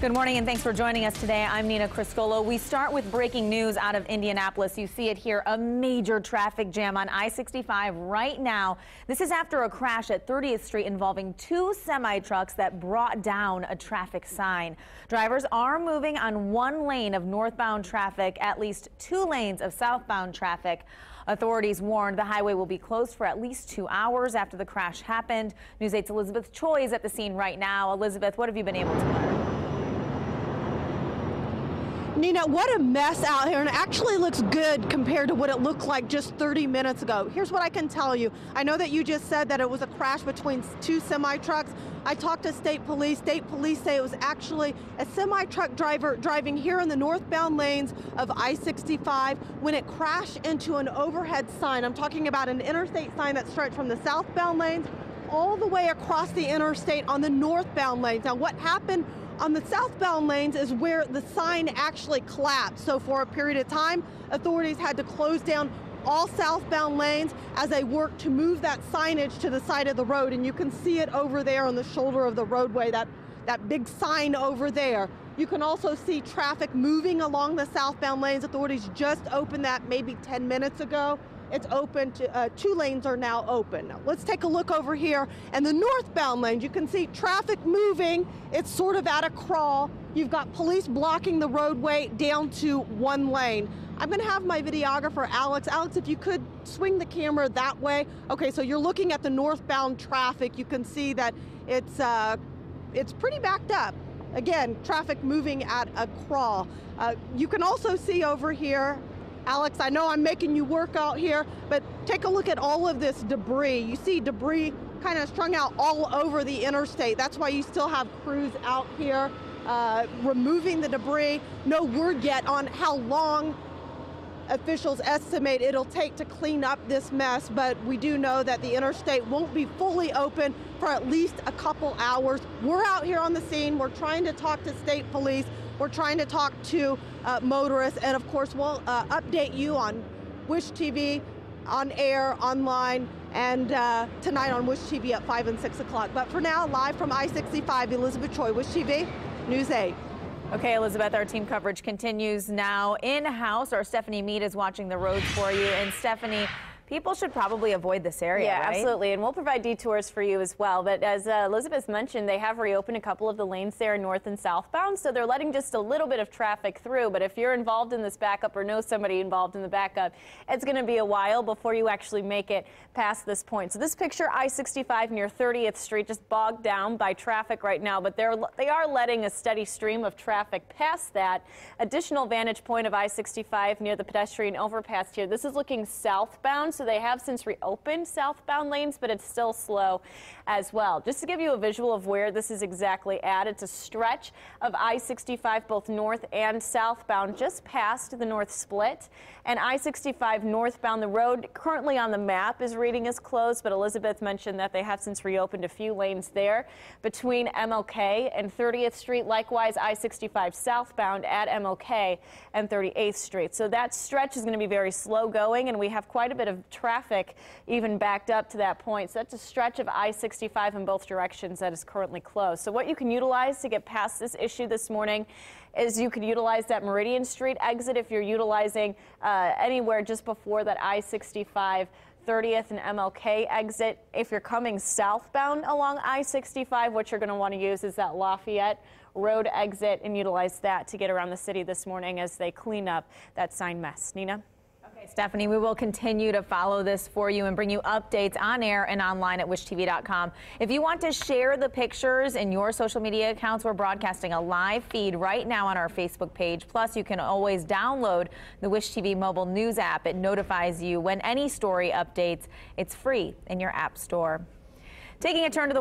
Good morning and thanks for joining us today. I'm Nina Criscolo. We start with breaking news out of Indianapolis. You see it here, a major traffic jam on I-65 right now. This is after a crash at 30th Street involving two semi-trucks that brought down a traffic sign. Drivers are moving on one lane of northbound traffic, at least two lanes of southbound traffic. Authorities warned the highway will be closed for at least 2 hours after the crash happened. News 8's Elizabeth Choi is at the scene right now. Elizabeth, what have you been able to learn? Nina, what a mess out here, and it actually looks good compared to what it looked like just 30 minutes ago. Here's what I can tell you. I know that you just said that it was a crash between two semi-trucks. I talked to state police. State police say it was actually a semi-truck driver driving here in the northbound lanes of I-65 when it crashed into an overhead sign. I'm talking about an interstate sign that stretched from the southbound lanes all the way across the interstate on the northbound lanes. Now, what happened on the southbound lanes is where the sign actually collapsed. So for a period of time, authorities had to close down all southbound lanes as they worked to move that signage to the side of the road. And you can see it over there on the shoulder of the roadway, that big sign over there. You can also see traffic moving along the southbound lanes. Authorities just opened that maybe 10 minutes ago. It's open to, two lanes are now open. Now, let's take a look over here. And the northbound lanes, you can see traffic moving. It's sort of at a crawl. You've got police blocking the roadway down to one lane. I'm gonna have my videographer, Alex. Alex, if you could swing the camera that way. Okay, so you're looking at the northbound traffic. You can see that it's pretty backed up. Again, traffic moving at a crawl. You can also see over here, Alex, I know I'm making you work out here, but take a look at all of this debris. You see debris kind of strung out all over the interstate. That's why you still have crews out here removing the debris. No word yet on how long officials estimate it'll take to clean up this mess, but we do know that the interstate won't be fully open for at least a couple hours. We're out here on the scene. We're trying to talk to state police. We're trying to talk to motorists, and of course we'll update you on Wish TV, on air, online, and tonight on Wish TV at 5 and 6 o'clock. But for now, live from I-65, Elizabeth Choi, Wish TV, News 8. Okay, Elizabeth, our team coverage continues now in-house. Our Stephanie Mead is watching the roads for you. And Stephanie, people should probably avoid this area, right? Absolutely, and we'll provide detours for you as well. But as Elizabeth mentioned, they have reopened a couple of the lanes there north and southbound, so they're letting just a little bit of traffic through. But if you're involved in this backup or know somebody involved in the backup, it's going to be a while before you actually make it past this point. So this picture, I-65 near 30th Street, just bogged down by traffic right now, but they are letting a steady stream of traffic past that. Additional vantage point of I-65 near the pedestrian overpass here. This is looking southbound. So they have since reopened southbound lanes, but it's still slow as well. Just to give you a visual of where this is exactly at, it's a stretch of I-65 both north and southbound just past the north split. And I-65 northbound, the road currently on the map is reading as closed, but Elizabeth mentioned that they have since reopened a few lanes there between MLK and 30th Street. Likewise, I-65 southbound at MLK and 38th Street. So that stretch is going to be very slow going, and we have quite a bit of traffic even backed up to that point. So that's a stretch of I-65 in both directions that is currently closed. So what you can utilize to get past this issue this morning is you could utilize that Meridian Street exit if you're utilizing anywhere just before that I-65 30th and MLK exit. If you're coming southbound along I-65, what you're going to want to use is that Lafayette Road exit and utilize that to get around the city this morning as they clean up that sign mess. Nina? Okay, Stephanie, we will continue to follow this for you and bring you updates on air and online at wishtv.com. If you want to share the pictures in your social media accounts, we're broadcasting a live feed right now on our Facebook page. Plus, you can always download the Wish TV mobile news app. It notifies you when any story updates. It's free in your app store. Taking a turn to the